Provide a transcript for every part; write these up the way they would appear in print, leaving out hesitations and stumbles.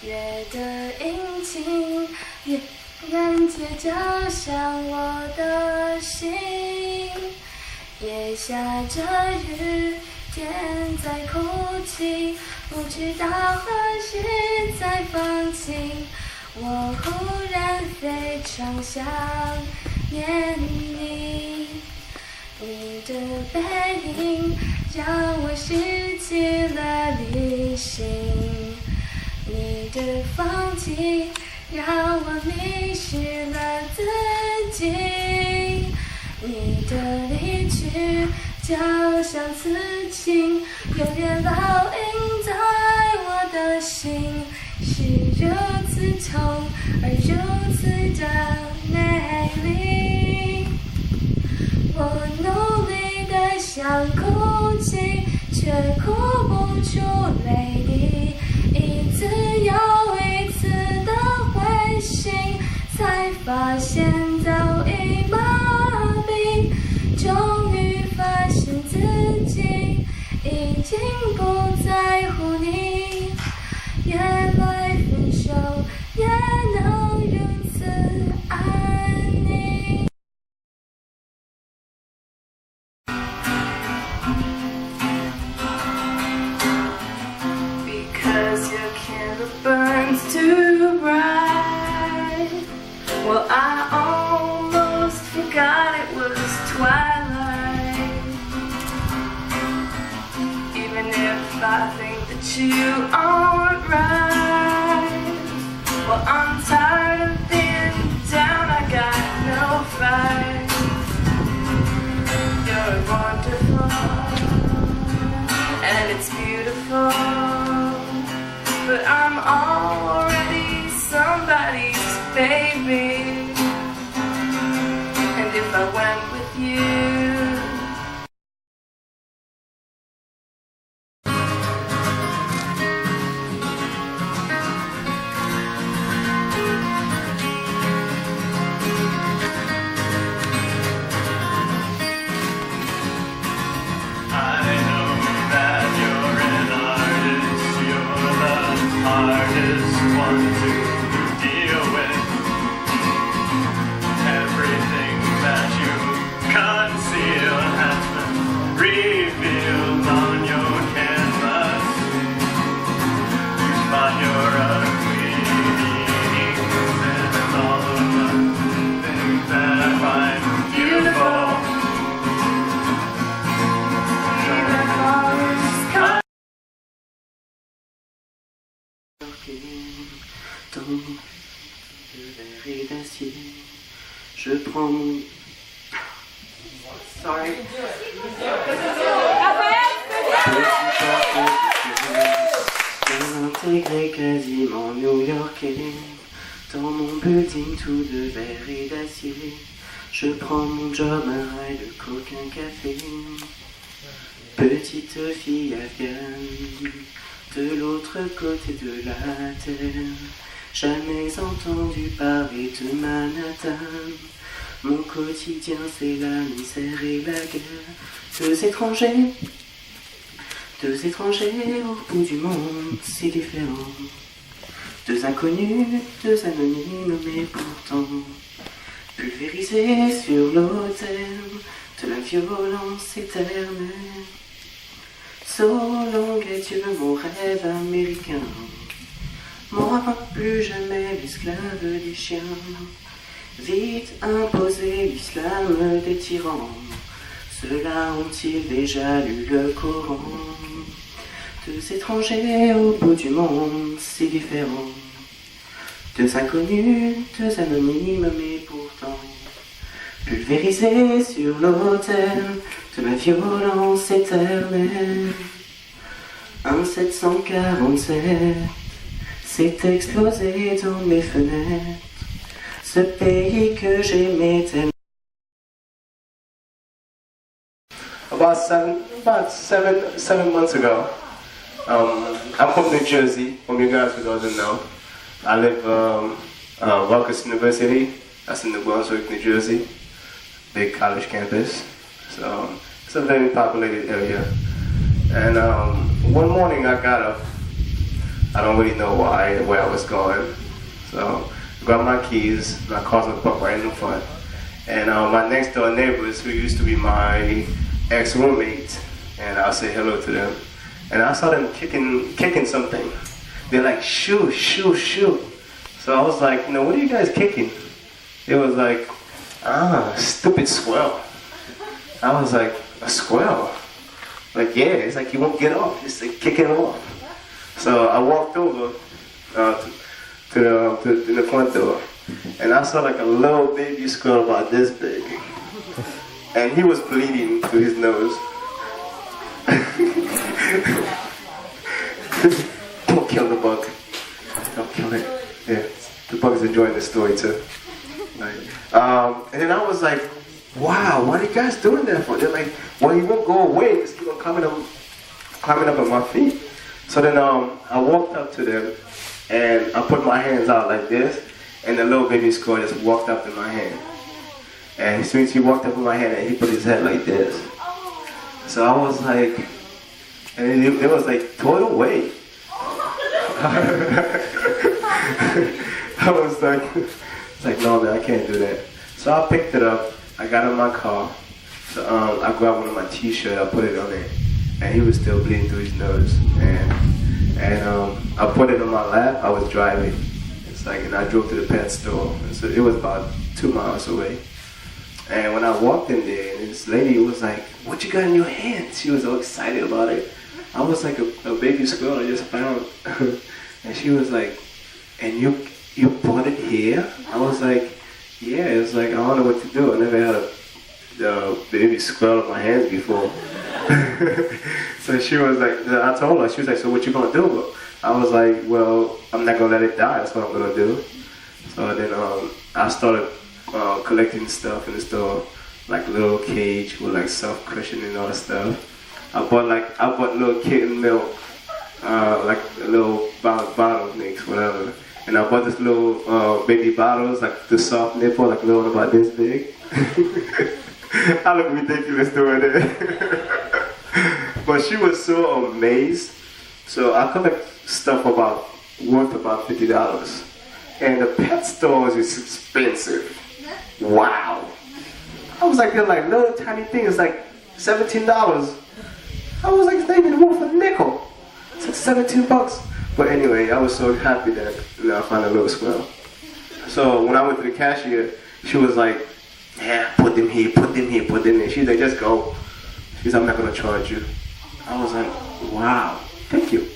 月的阴晴，越人街照向我的心。夜下着雨，天在哭泣，不知道何时再放晴。我忽然非常想念你，你的背影让我失去了理性，你的放弃让我迷失了自己，你的离去就像刺青，永远烙印在我的心，是如此痛而如此的美丽。我努力的想哭泣，却哭不出泪滴，一次又一次的灰心，才发现早已麻痹，终于发现自己已经不在乎你，原来分手也能如此爱你。Because your candle burns too bright. Well, I almost forgot it was twilight. Even if I think that you aren't right. Well, I'm tired of being down, I got no fight. You're wonderful, and it's beautiful, but I'm already somebody's baby. And if I went with you, je prends mon... Sorry. Intégré quasiment new-yorkais, dans mon building tout de verre et d'acier, je prends mon job, un rail de coke, un café. Petite fille afghane, de l'autre côté de la terre, jamais entendu parler de Manhattan. Mon quotidien c'est la misère et la guerre. Deux étrangers au bout du monde, c'est différent. Deux inconnus, deux anonymes, mais pourtant pulvérisés sur l'autel de la violence éternelle. So long est-il mon rêve américain, moi plus jamais l'esclave des chiens. Vite imposer l'islam des tyrans, ceux-là ont-ils déjà lu le Coran? Deux étrangers au bout du monde, c'est différent. Deux inconnus, deux anonymes, mais pourtant pulvérisés sur l'autel de la violence éternelle. Un 747 s'est explosé dans mes fenêtres, ce pays que j'aimais tellement. About seven months ago, I'm from New Jersey, from you guys who doesn't know. I live Rutgers University, that's in New Brunswick, New Jersey, big college campus. So it's a very populated area. And one morning I got up I don't really know where I was going. So I grabbed my keys, my car's parked right in the front. And my next door neighbors, who used to be my ex-roommate, and I said hello to them. And I saw them kicking something. They're like, shoo, shoo, shoo. So I was like, what are you guys kicking? It was like, stupid squirrel. I was like, a squirrel? Like, yeah, it's like you won't get off. It's like kicking off. So I walked over to the front door, and I saw like a little baby squirrel about this big. And he was bleeding through his nose. Don't kill the bug. Don't kill it. Yeah, the bug's enjoying the story too. And then I was like, wow, what are you guys doing that for? They're like, well, he won't go away because he was climbing up on my feet. So then I walked up to them and I put my hands out like this, and the little baby squirrel just walked up to my hand. And as soon as he walked up in my hand, he put his head like this. So I was like, and it was like, throw it away. I was like, it's like, no man, I can't do that. So I picked it up, I got in my car, so I grabbed one of my t-shirts, I put it on it, and he was still bleeding through his nose. And I put it on my lap, I was driving. It's like, and I drove to the pet store, and so it was about 2 miles away. And when I walked in there, and this lady was like, what you got in your hand? She was all excited about it. I was like a baby squirrel I just found. And she was like, and you brought it here? I was like, yeah. It was like, I don't know what to do. I never had a baby squirrel in my hands before. So she was like, I told her, she was like, so what you gonna do? I was like, well, I'm not gonna let it die. That's what I'm gonna do. So then I started collecting stuff in the store, like little cage with like soft cushion and all that stuff. I bought little kitten milk, like a little bottle mix, whatever. And I bought this little baby bottles, like the soft nipple, like little about this big. I look ridiculous doing it. But she was so amazed. So I collect stuff worth about $50. And the pet stores is expensive. Wow. I was like, they're like little tiny things, like $17. I was like, it's not even worth a nickel. It's like $17. But anyway, I was so happy that I found a little squirrel. So when I went to the cashier, she was like, yeah, put them here, put them here, put them there. She's like, just go. She's like, I'm not gonna charge you. I was like, wow, thank you.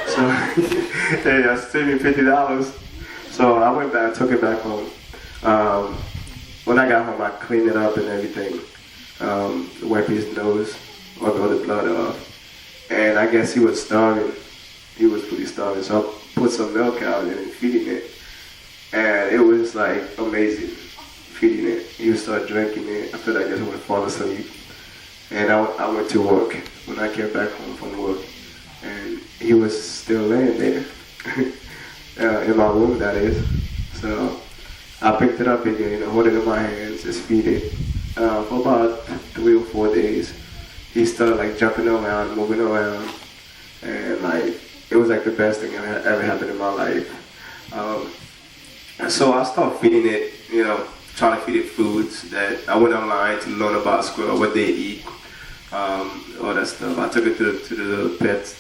So hey, I saved me $50. So I went back, took it back home. When I got home, I cleaned it up and everything. Wiped his nose, wiped all the blood off. And I guess he was starving. He was pretty starving. So I put some milk out and feeding it. And it was like amazing, feeding it. He would start drinking it. After that, I guess I would fall asleep. And I went to work when I came back home from work. And he was still laying there. In my room, that is. So I picked it up again, hold it in my hands, just feed it. For about 3 or 4 days, he started like jumping around, moving around, and like it was like the best thing that ever happened in my life. So I started feeding it, trying to feed it foods that I went online to learn about squirrel, what they eat, all that stuff. I took it to the pet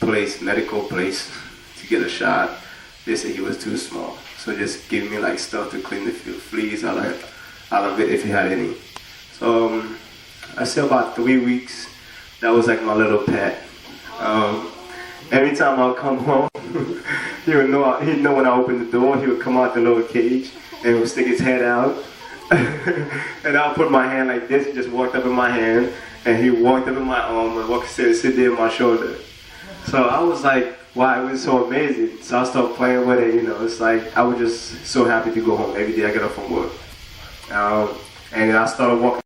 place, medical place, to get a shot. They said he was too small. So just give me like stuff to clean the fleas out of it if he had any. So I say about 3 weeks, that was like my little pet. Every time I would come home, he'd know when I opened the door, he would come out the little cage and he would stick his head out. And I would put my hand like this, he just walked up in my hand, and he walked up in my arm and sit there on my shoulder. So I was like, wow, it was so amazing. So I started playing with it, it's like I was just so happy to go home every day I get up from work. And I started walking